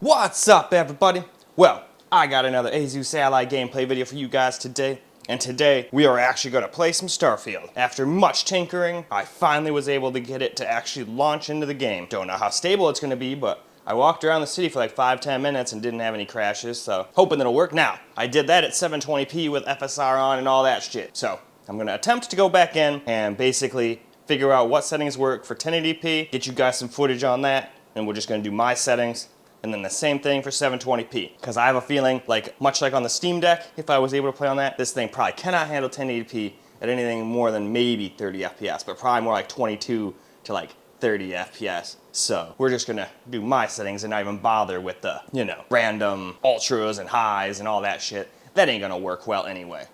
What's up, everybody? Well, I got another Asus Ally gameplay video for you guys today. And today, we are actually going to play some Starfield. After much tinkering, I finally was able to get it to actually launch into the game. Don't know how stable it's going to be, but I walked around the city for like 5-10 minutes and didn't have any crashes, so hoping it'll work. Now, I did that at 720p with FSR on and all that shit. So, I'm going to attempt to go back in and basically figure out what settings work for 1080p, get you guys some footage on that, and we're just going to do my settings. And then the same thing for 720p. Because I have a feeling, like much like on the Steam Deck, if I was able to play on that, this thing probably cannot handle 1080p at anything more than maybe 30 FPS, but probably more like 22 to like 30 FPS. So we're just gonna do my settings and not even bother with the, random ultras and highs and all that shit. That ain't gonna work well anyway,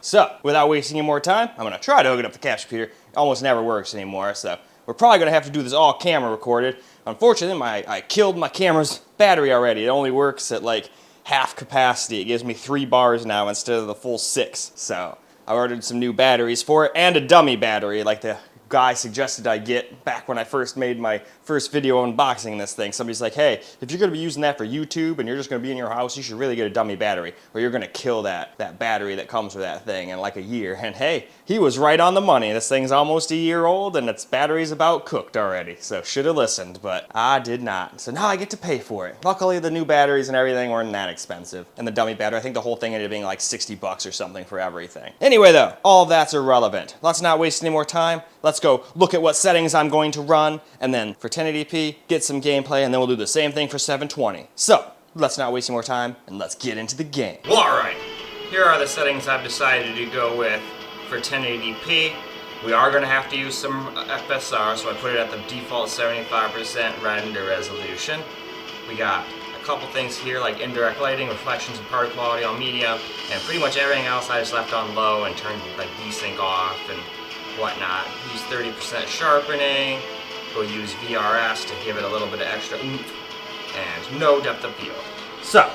So without wasting any more time, I'm gonna try to hook it up to the capture computer. It almost never works anymore, so we're probably gonna have to do this all camera recorded. Unfortunately, I killed my camera's battery already. It only works at like half capacity. It gives me 3 bars now instead of the full 6. So I ordered some new batteries for it and a dummy battery like the guy suggested I get back when I first made my first video unboxing this thing. Somebody's like, hey, if you're gonna be using that for YouTube and you're just gonna be in your house, you should really get a dummy battery or you're gonna kill that battery that comes with that thing in like a year. And hey, he was right on the money. This thing's almost a year old and its battery's about cooked already. So should have listened, but I did not. So now I get to pay for it. Luckily the new batteries and everything weren't that expensive. And the dummy battery, I think the whole thing ended up being like 60 bucks or something for everything. Anyway though, all that's irrelevant. Let's not waste any more time. Let's go look at what settings I'm going to run, and then for 1080p, get some gameplay, and then we'll do the same thing for 720. So, let's not waste any more time, and let's get into the game. Well, alright, here are the settings I've decided to go with for 1080p. We are going to have to use some FSR, so I put it at the default 75% render resolution. We got a couple things here like indirect lighting, reflections, and particle quality on medium, and pretty much everything else I just left on low and turned like desync off and whatnot. Use 30% sharpening. We'll use VRS to give it a little bit of extra oomph, and no depth of field. So,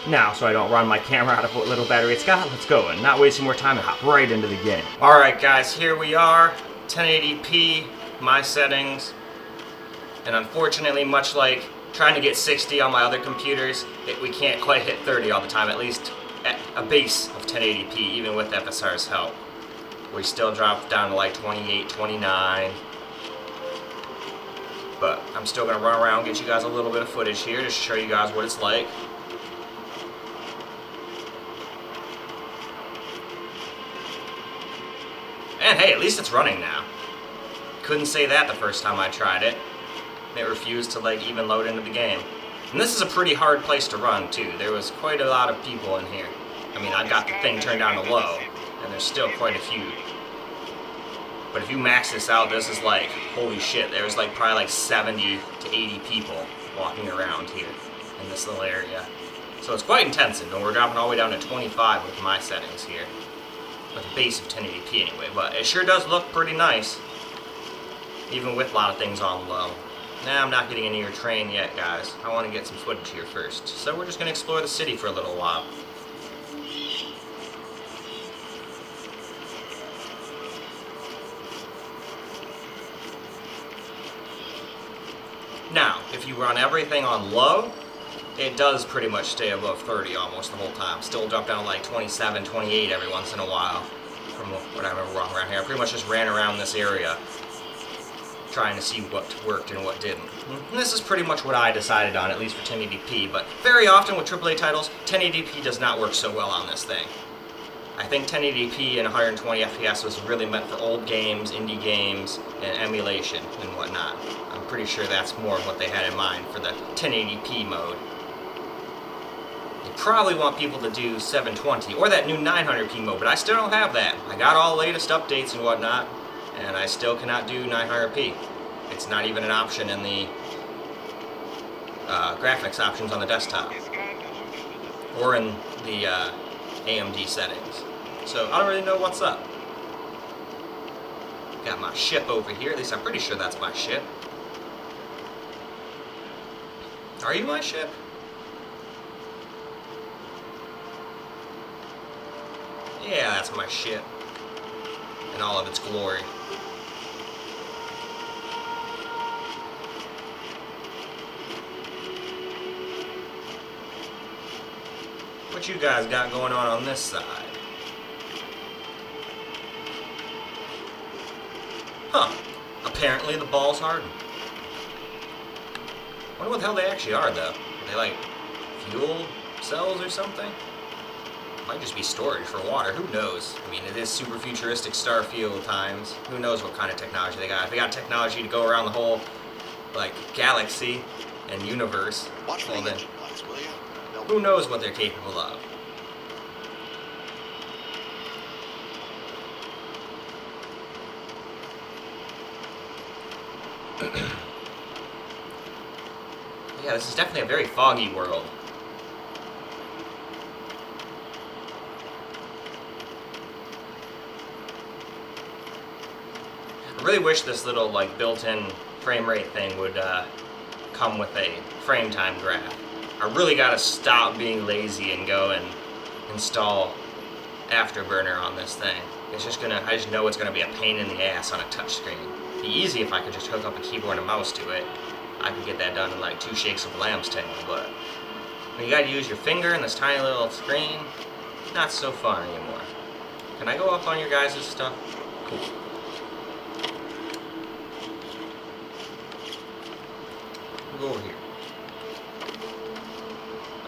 now, so I don't run my camera out of what little battery it's got, let's go and not wasting more time and hop right into the game. Alright guys, here we are, 1080p, my settings, and unfortunately, much like trying to get 60 on my other computers, we can't quite hit 30 all the time, at least at a base of 1080p, even with FSR's help. We still dropped down to like 28, 29. But I'm still going to run around and get you guys a little bit of footage here to show you guys what it's like. And hey, at least it's running now. Couldn't say that the first time I tried it. It refused to like even load into the game. And this is a pretty hard place to run too. There was quite a lot of people in here. I mean, I got the thing turned down to low, and there's still quite a few. But if you max this out, this is like, holy shit, there's like probably like 70 to 80 people walking around here in this little area. So it's quite intensive, and we're dropping all the way down to 25 with my settings here. With a base of 1080p anyway, but it sure does look pretty nice. Even with a lot of things on low. Nah, I'm not getting into your train yet, guys. I want to get some footage here first. So we're just going to explore the city for a little while. Now, if you run everything on low, it does pretty much stay above 30 almost the whole time. Still drop down to like 27, 28 every once in a while, from what I remember walking around here. I pretty much just ran around this area trying to see what worked and what didn't. And this is pretty much what I decided on, at least for 1080p, but very often with AAA titles, 1080p does not work so well on this thing. I think 1080p and 120 FPS was really meant for old games, indie games, and emulation and whatnot. I'm pretty sure that's more of what they had in mind for the 1080p mode. They probably want people to do 720 or that new 900p mode, but I still don't have that. I got all the latest updates and whatnot, and I still cannot do 900p. It's not even an option in the graphics options on the desktop or in the AMD settings. So I don't really know what's up. Got my ship over here, at least I'm pretty sure that's my ship. Are you my ship? Yeah, that's my ship. In all of its glory. What you guys got going on this side? Huh. Apparently the ball's hardened. Wonder what the hell they actually are, though. Are they like fuel cells or something? Might just be storage for water. Who knows? I mean, it is super futuristic Starfield times. Who knows what kind of technology they got? If they got technology to go around the whole, like, galaxy and universe, well then, who knows what they're capable of? Yeah, this is definitely a very foggy world. I really wish this little, like, built-in frame rate thing would come with a frame time graph. I really gotta stop being lazy and go and install Afterburner on this thing. It's just gonna, I just know it's gonna be a pain in the ass on a touchscreen. It'd be easy if I could just hook up a keyboard and a mouse to it. I could get that done in like 2 shakes of a lamb's tail, but when you gotta use your finger in this tiny little screen, not so fun anymore. Can I go up on your guys' stuff? Cool. Go over here.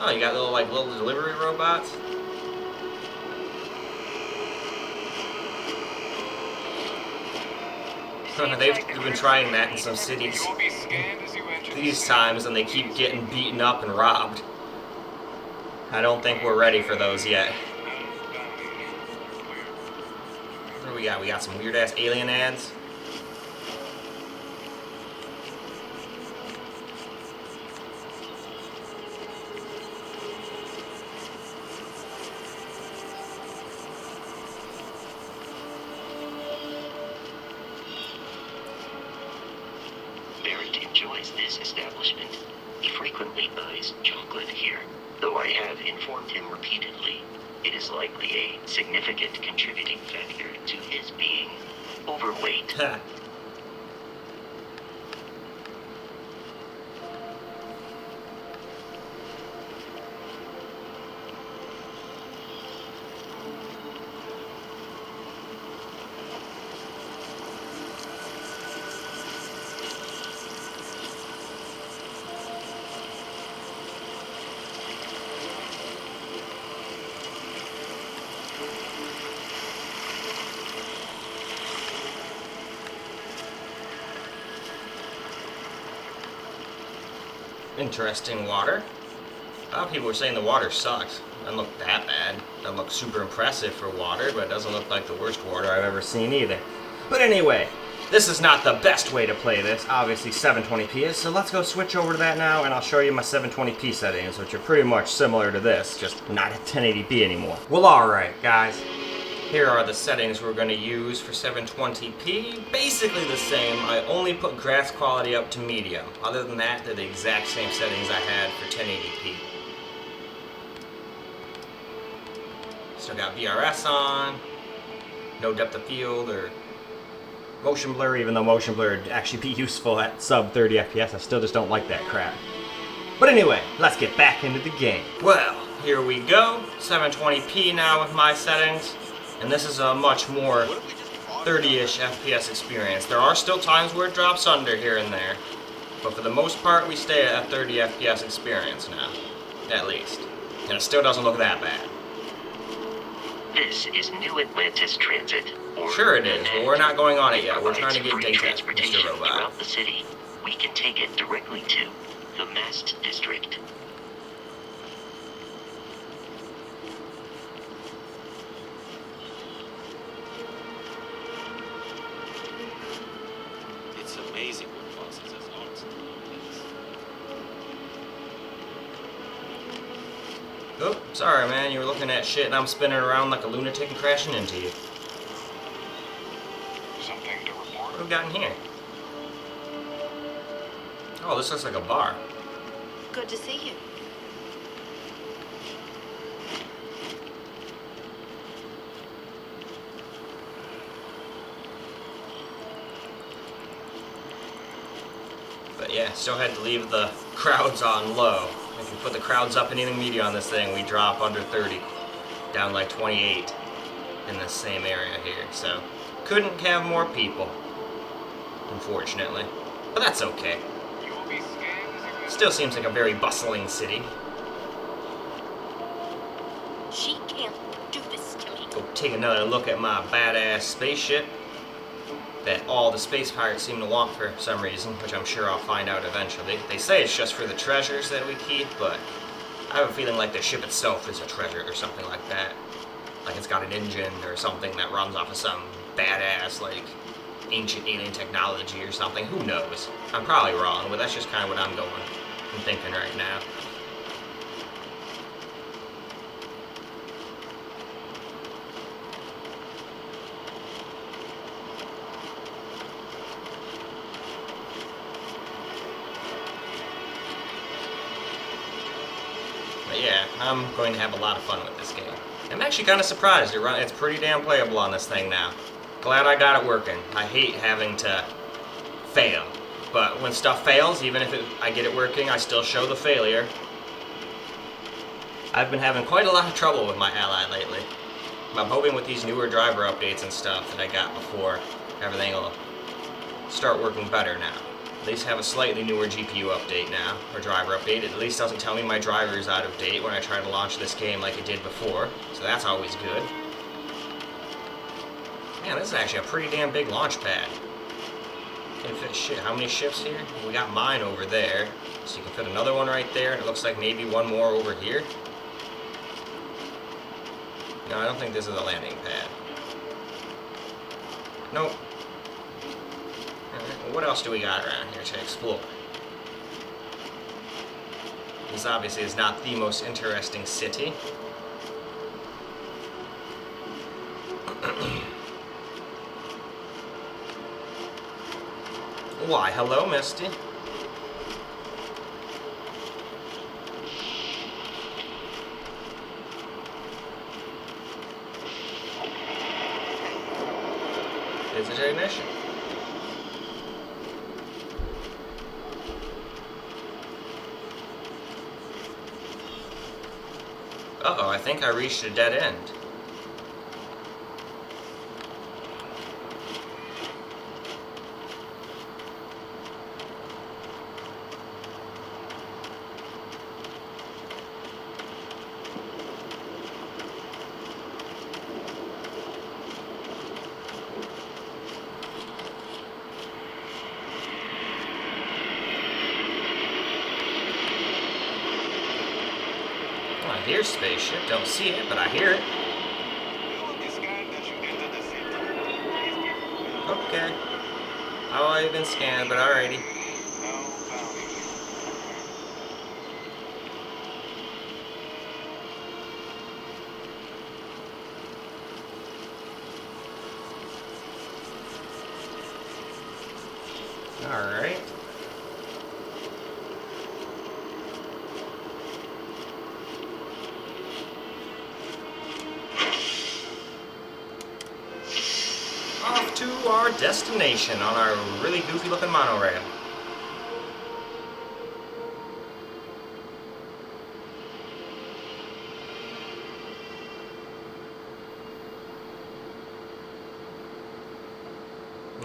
Oh, you got little delivery robots? They've been trying that in some cities these times, and they keep getting beaten up and robbed. I don't think we're ready for those yet. What do we got? We got some weird-ass alien ads. Enjoys this establishment. He frequently buys chocolate here, though I have informed him repeatedly it is likely a significant contributing factor to his being overweight. Interesting water. A lot of people were saying the water sucks. Doesn't look that bad. Doesn't look super impressive for water, but it doesn't look like the worst water I've ever seen either. But anyway, this is not the best way to play this. Obviously 720p is, so let's go switch over to that now, and I'll show you my 720p settings, which are pretty much similar to this, just not at 1080p anymore. Well, alright, guys. Here are the settings we're going to use for 720p. Basically the same. I only put graphs quality up to medium. Other than that, they're the exact same settings I had for 1080p. Still got VRS on. No depth of field or motion blur, even though motion blur would actually be useful at sub 30 FPS. I still just don't like that crap. But anyway, let's get back into the game. Well, here we go. 720p now with my settings. And this is a much more 30-ish FPS experience. There are still times where it drops under here and there, but for the most part we stay at a 30 FPS experience now, at least. And it still doesn't look that bad. This is New Atlantis Transit. Sure it is, but we're not going on it yet. We're trying to get data, Mr. Robot. Throughout the city, we can take it directly to the Mast District. It's amazing what buses as long as Oh, sorry man, you were looking at shit and I'm spinning around like a lunatic and crashing into you. something to report. What have we got in here? Oh, this looks like a bar. Good to see you. But yeah, still had to leave the crowds on low. If we put the crowds up in eating media on this thing, we drop under 30, down like 28 in this same area here. So, couldn't have more people, unfortunately. But that's okay. Still seems like a very bustling city. She can't do this to me. Go take another look at my badass spaceship that all the space pirates seem to want for some reason, which I'm sure I'll find out eventually. They say it's just for the treasures that we keep, but I have a feeling like the ship itself is a treasure or something like that. Like it's got an engine or something that runs off of some badass, like, ancient alien technology or something. Who knows? I'm probably wrong, but that's just kind of what I'm thinking right now. But yeah, I'm going to have a lot of fun with this game. I'm actually kind of surprised. It's pretty damn playable on this thing now. Glad I got it working. I hate having to fail. But when stuff fails, even if I get it working, I still show the failure. I've been having quite a lot of trouble with my Ally lately. I'm hoping with these newer driver updates and stuff that I got before, everything will start working better now. At least have a slightly newer GPU update now, or driver update. It at least doesn't tell me my driver is out of date when I try to launch this game like it did before, so that's always good. Man, this is actually a pretty damn big launch pad. Can fit shit. How many ships here? We got mine over there, so you can fit another one right there, and it looks like maybe one more over here. No, I don't think this is a landing pad. Nope. Alright, well, what else do we got around here to explore? This obviously is not the most interesting city. Why, hello, Misty. Is it ignition? Uh-oh, I think I reached a dead end. I hear spaceship, don't see it, but I hear it. Okay. I've already been scanned, but alrighty. Alright. Off to our destination on our really goofy looking monorail.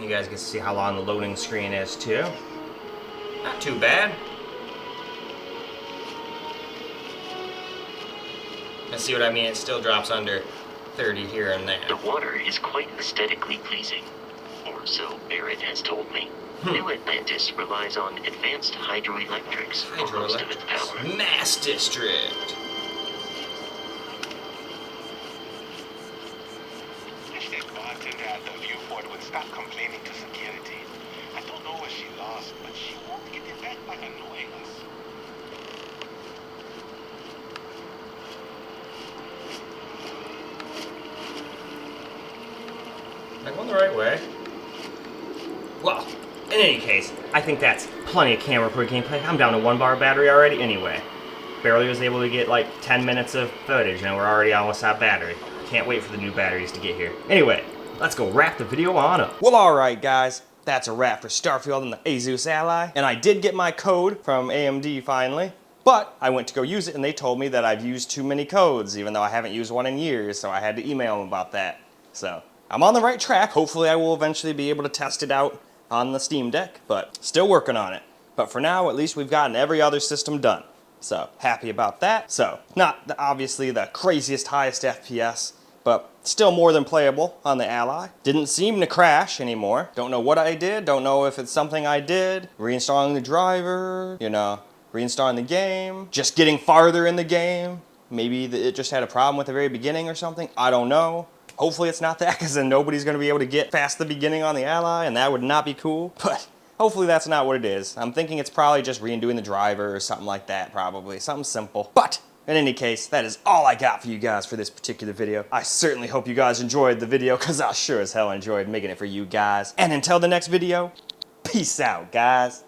You guys get to see how long the loading screen is too. Not too bad. And see what I mean? It still drops under 30 here and there. The water is quite aesthetically pleasing, or so Barrett has told me. New Atlantis relies on advanced hydroelectrics for most of its power. Mass District. Wish that bartender at the viewport would stop complaining to security. I don't know what she lost, but she won't get it back by annoying us. Am I going the right way? Well, in any case, I think that's plenty of camera per gameplay. I'm down to 1 bar battery already anyway. Barely was able to get like 10 minutes of footage and we're already almost out of battery. Can't wait for the new batteries to get here. Anyway, let's go wrap the video on up. Well, alright guys. That's a wrap for Starfield and the Asus Ally. And I did get my code from AMD finally. But I went to go use it and they told me that I've used too many codes, even though I haven't used one in years, so I had to email them about that. So I'm on the right track. Hopefully I will eventually be able to test it out on the Steam Deck, but still working on it. But for now, at least we've gotten every other system done. So happy about that. So not obviously the craziest highest FPS, but still more than playable on the Ally. Didn't seem to crash anymore. Don't know what I did. Don't know if it's something I did. Reinstalling the driver, you know, reinstalling the game, just getting farther in the game. Maybe it just had a problem with the very beginning or something. I don't know. Hopefully it's not that, because then nobody's going to be able to get past the beginning on the Ally, and that would not be cool. But hopefully that's not what it is. I'm thinking it's probably just redoing the driver or something like that, probably. Something simple. But in any case, that is all I got for you guys for this particular video. I certainly hope you guys enjoyed the video, because I sure as hell enjoyed making it for you guys. And until the next video, peace out, guys.